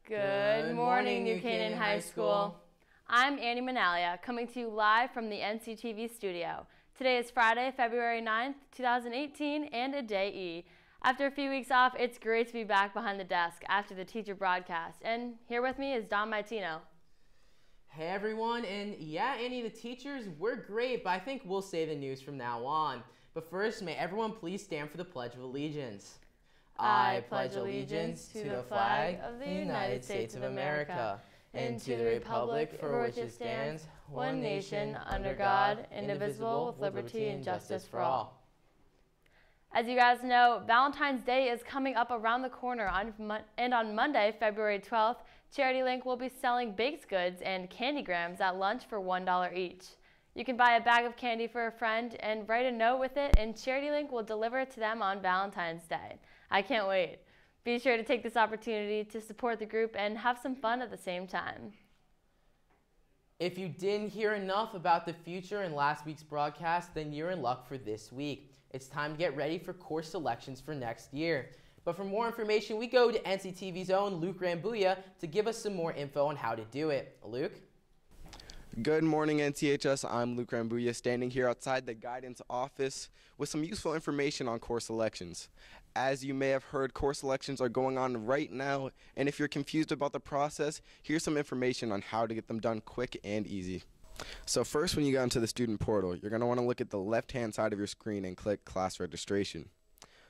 Good morning, New Canaan High School. I'm Annie Manalia, coming to you live from the NCTV studio. Today is Friday, February 9th, 2018, and a day E. After a few weeks off, it's great to be back behind the desk after the teacher broadcast. And here with me is Don Maitino. Hey everyone, and yeah, Annie, the teachers, we're great, but I think we'll say the news from now on. But first, may everyone please stand for the Pledge of Allegiance. I pledge allegiance to the flag of the United States of America and to the republic for which it stands, one nation, under God, indivisible, with liberty and justice for all. As you guys know, Valentine's Day is coming up around the corner, and on Monday, February 12th, Charity Link will be selling baked goods and candygrams at lunch for $1 each. You can buy a bag of candy for a friend and write a note with it, and Charity Link will deliver it to them on Valentine's Day. I can't wait. Be sure to take this opportunity to support the group and have some fun at the same time. If you didn't hear enough about the future in last week's broadcast, then you're in luck for this week. It's time to get ready for course selections for next year. But for more information, we go to NCTV's own Luke Rambuya to give us some more info on how to do it. Luke? Good morning, NCHS. I'm Luke Rambuya, standing here outside the guidance office with some useful information on course selections. As you may have heard, course selections are going on right now, and if you're confused about the process, here's some information on how to get them done quick and easy. So first, when you go into the student portal, you're going to want to look at the left-hand side of your screen and click Class Registration.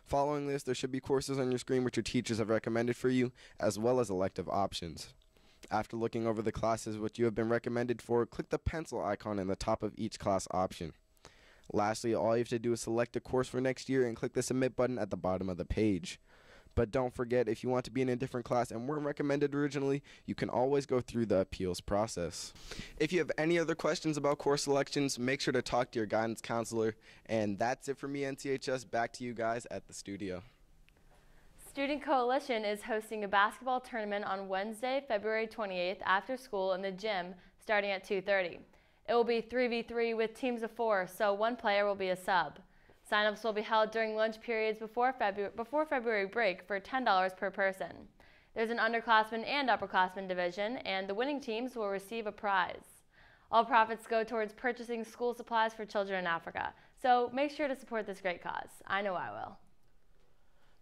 Following this, there should be courses on your screen which your teachers have recommended for you, as well as elective options. After looking over the classes which you have been recommended for, click the pencil icon in the top of each class option. Lastly, all you have to do is select a course for next year and click the Submit button at the bottom of the page. But don't forget, if you want to be in a different class and weren't recommended originally, you can always go through the appeals process. If you have any other questions about course selections, make sure to talk to your guidance counselor. And that's it for me, NCHS. Back to you guys at the studio. Student Coalition is hosting a basketball tournament on Wednesday, February 28th after school in the gym starting at 2:30. It will be 3v3 with teams of 4, so one player will be a sub. Sign-ups will be held during lunch periods before February break for $10 per person. There's an underclassmen and upperclassmen division, and the winning teams will receive a prize. All profits go towards purchasing school supplies for children in Africa, so make sure to support this great cause. I know I will.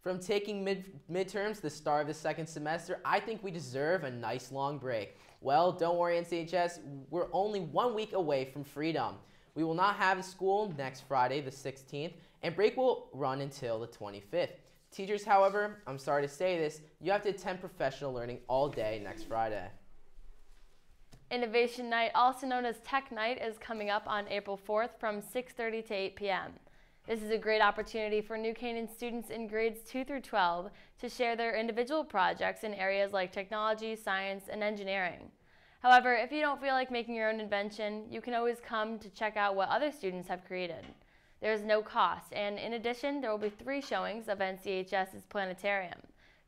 From taking midterms, the start of the second semester, I think we deserve a nice long break. Well, don't worry, NCHS, we're only 1 week away from freedom. We will not have school next Friday, the 16th, and break will run until the 25th. Teachers, however, I'm sorry to say this, you have to attend professional learning all day next Friday. Innovation Night, also known as Tech Night, is coming up on April 4th from 6:30 to 8 p.m. This is a great opportunity for New Canaan students in grades 2 through 12 to share their individual projects in areas like technology, science, and engineering. However, if you don't feel like making your own invention, you can always come to check out what other students have created. There is no cost, and in addition, there will be 3 showings of NCHS's planetarium.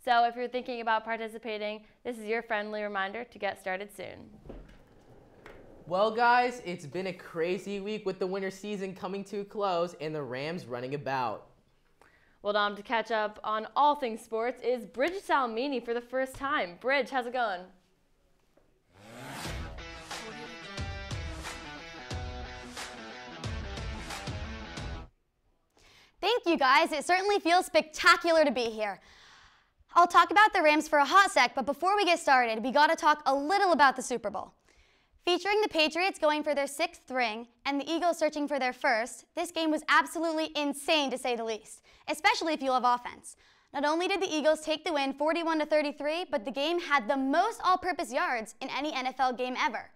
So if you're thinking about participating, this is your friendly reminder to get started soon. Well, guys, it's been a crazy week with the winter season coming to a close and the Rams running about. Well, Dom, to catch up on all things sports is Bridget Salmini for the first time. Bridge, how's it going? Thank you, guys. It certainly feels spectacular to be here. I'll talk about the Rams for a hot sec, but before we get started, we gotta talk a little about the Super Bowl. Featuring the Patriots going for their 6th ring and the Eagles searching for their 1st, this game was absolutely insane to say the least, especially if you love offense. Not only did the Eagles take the win 41-33, but the game had the most all-purpose yards in any NFL game ever.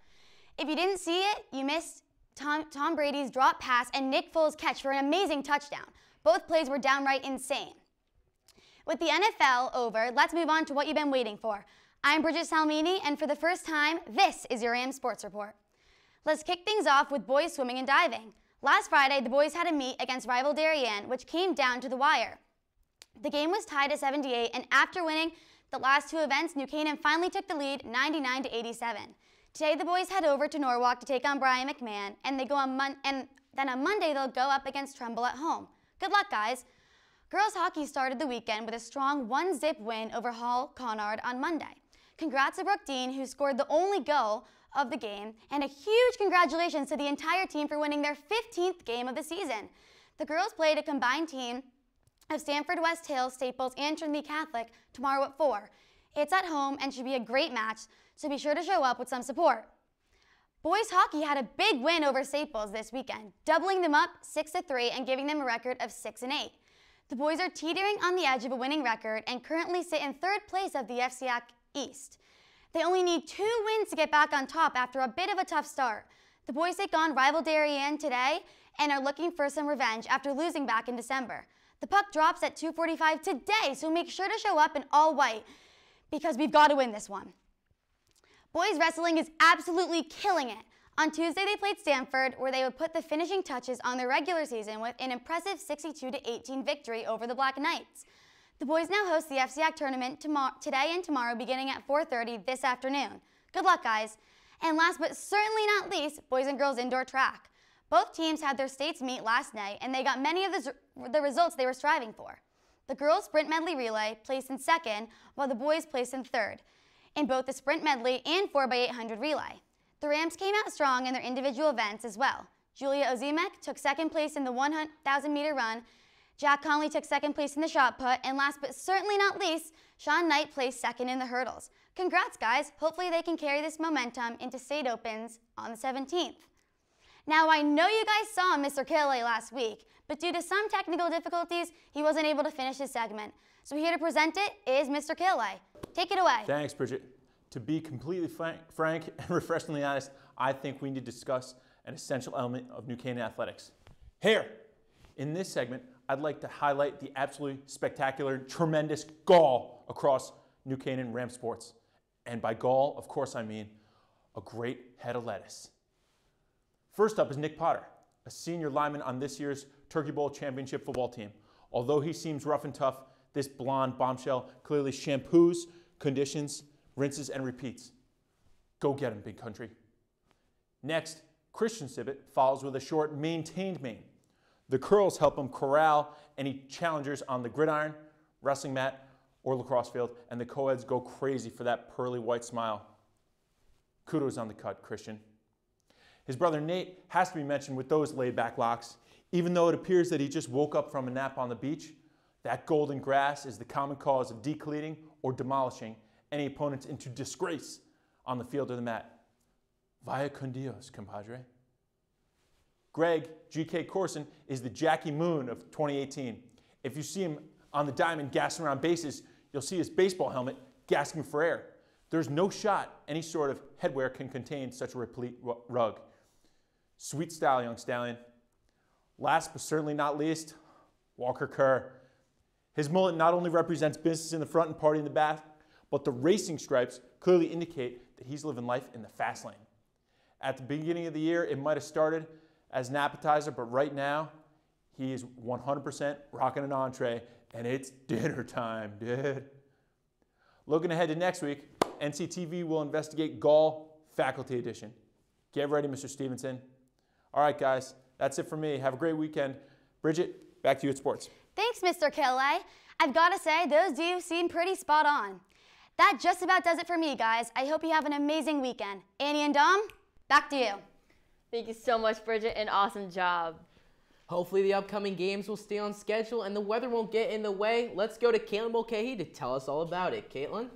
If you didn't see it, you missed Tom Brady's drop pass and Nick Foles' catch for an amazing touchdown. Both plays were downright insane. With the NFL over, let's move on to what you've been waiting for. I'm Bridget Salmini, and for the first time, this is your Rams Sports Report. Let's kick things off with boys swimming and diving. Last Friday, the boys had a meet against rival Darien, which came down to the wire. The game was tied at 78, and after winning the last 2 events, New Canaan finally took the lead 99-87. Today, the boys head over to Norwalk to take on Brian McMahon, and then on Monday, they'll go up against Trumbull at home. Good luck, guys. Girls hockey started the weekend with a strong 1-0 win over Hall Conard on Monday. Congrats to Brooke Dean, who scored the only goal of the game, and a huge congratulations to the entire team for winning their 15th game of the season. The girls played a combined team of Stanford West Hill, Staples, and Trinity Catholic tomorrow at 4. It's at home and should be a great match, so be sure to show up with some support. Boys hockey had a big win over Staples this weekend, doubling them up 6-3 and giving them a record of 6-8. The boys are teetering on the edge of a winning record and currently sit in 3rd place of the FCIAC East. They only need 2 wins to get back on top after a bit of a tough start. The boys take on rival Darien today and are looking for some revenge after losing back in December. The puck drops at 2:45 today, so make sure to show up in all white because we've got to win this one. Boys wrestling is absolutely killing it. On Tuesday, they played Stanford, where they would put the finishing touches on their regular season with an impressive 62-18 victory over the Black Knights. The boys now host the FCIAC tournament today and tomorrow beginning at 4:30 this afternoon. Good luck, guys. And last but certainly not least, boys and girls indoor track. Both teams had their states meet last night, and they got many of the results they were striving for. The girls' sprint medley relay placed in 2nd, while the boys placed in 3rd, in both the sprint medley and 4x800 relay. The Rams came out strong in their individual events as well. Julia Ozimek took 2nd place in the 1,000-meter run, Jack Conley took 2nd place in the shot put, and last but certainly not least, Sean Knight placed 2nd in the hurdles. Congrats, guys. Hopefully they can carry this momentum into state opens on the 17th. Now, I know you guys saw Mr. Kille last week, but due to some technical difficulties, he wasn't able to finish his segment. So here to present it is Mr. Kille. Take it away. Thanks, Bridget. To be completely frank and refreshingly honest, I think we need to discuss an essential element of New Canaan athletics. Hair. In this segment, I'd like to highlight the absolutely spectacular, tremendous gall across New Canaan Ram sports. And by gall, of course I mean a great head of lettuce. First up is Nick Potter, a senior lineman on this year's Turkey Bowl championship football team. Although he seems rough and tough, this blonde bombshell clearly shampoos, conditions, rinses, and repeats. Go get him, big country. Next, Christian Sibbett follows with a short, maintained mane. The curls help him corral any challengers on the gridiron, wrestling mat, or lacrosse field, and the co-eds go crazy for that pearly white smile. Kudos on the cut, Christian. His brother Nate has to be mentioned with those laid-back locks. Even though it appears that he just woke up from a nap on the beach, that golden grass is the common cause of decleating or demolishing any opponents into disgrace on the field or the mat. Vaya con Dios, compadre. Greg G.K. Corson is the Jackie Moon of 2018. If you see him on the diamond gassing around bases, you'll see his baseball helmet gasping for air. There's no shot any sort of headwear can contain such a replete rug. Sweet style, young stallion. Last but certainly not least, Walker Kerr. His mullet not only represents business in the front and party in the back, but the racing stripes clearly indicate that he's living life in the fast lane. At the beginning of the year, it might have started as an appetizer, but right now, he is 100% rocking an entree, and it's dinner time, dude. Looking ahead to next week, NCTV will investigate Gall Faculty Edition. Get ready, Mr. Stevenson. All right, guys, that's it for me. Have a great weekend. Bridget, back to you at sports. Thanks, Mr. Kille. I've got to say, those do seem pretty spot on. That just about does it for me, guys. I hope you have an amazing weekend. Annie and Dom, back to you. Thank you so much, Bridget. An awesome job. Hopefully the upcoming games will stay on schedule and the weather won't get in the way. Let's go to Caitlin Mulcahy to tell us all about it. Caitlin?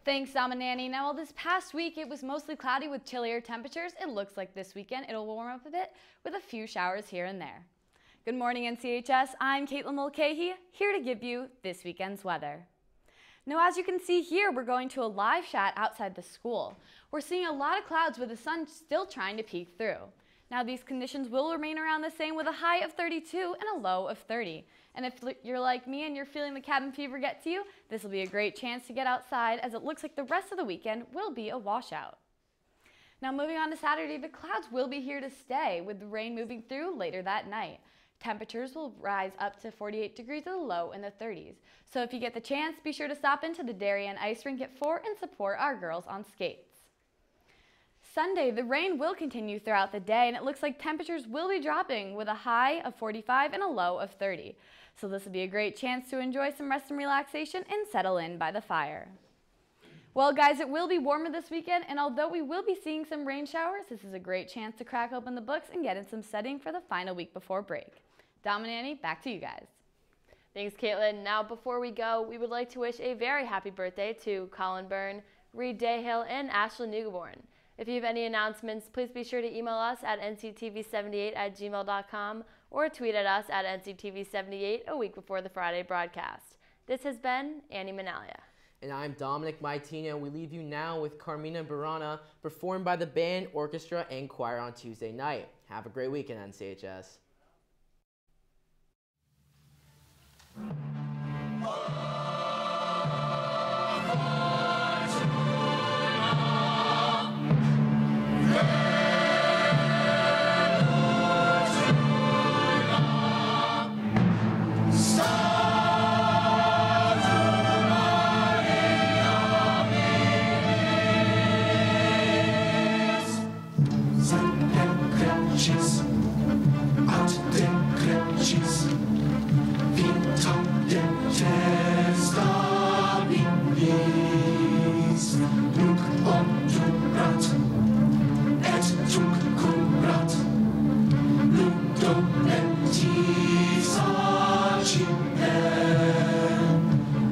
Thanks, Dom and Nanny. Now, while this past week it was mostly cloudy with chillier temperatures, it looks like this weekend it'll warm up a bit with a few showers here and there. Good morning, NCHS. I'm Caitlin Mulcahy, here to give you this weekend's weather. Now, as you can see here, we're going to a live shot outside the school. We're seeing a lot of clouds with the sun still trying to peek through. Now, these conditions will remain around the same with a high of 32 and a low of 30. And if you're like me and you're feeling the cabin fever get to you, this will be a great chance to get outside, as it looks like the rest of the weekend will be a washout. Now, moving on to Saturday, the clouds will be here to stay, with the rain moving through later that night. Temperatures will rise up to 48 degrees with a low in the 30s. So if you get the chance, be sure to stop into the Darien Ice Rink at 4 and support our girls on skates. Sunday, the rain will continue throughout the day, and it looks like temperatures will be dropping with a high of 45 and a low of 30. So this will be a great chance to enjoy some rest and relaxation and settle in by the fire. Well, guys, it will be warmer this weekend, and although we will be seeing some rain showers, this is a great chance to crack open the books and get in some studying for the final week before break. Dom and Annie, back to you guys. Thanks, Caitlin. Now, before we go, we would like to wish a very happy birthday to Colin Byrne, Reed Dayhill, and Ashley Newborn. If you have any announcements, please be sure to email us at nctv78@gmail.com or tweet at us at nctv78 a week before the Friday broadcast. This has been Annie Manalia. And I'm Dominic Maitino. We leave you now with Carmina Burana, performed by the band, orchestra, and choir on Tuesday night. Have a great weekend, NCHS.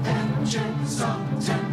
Engines of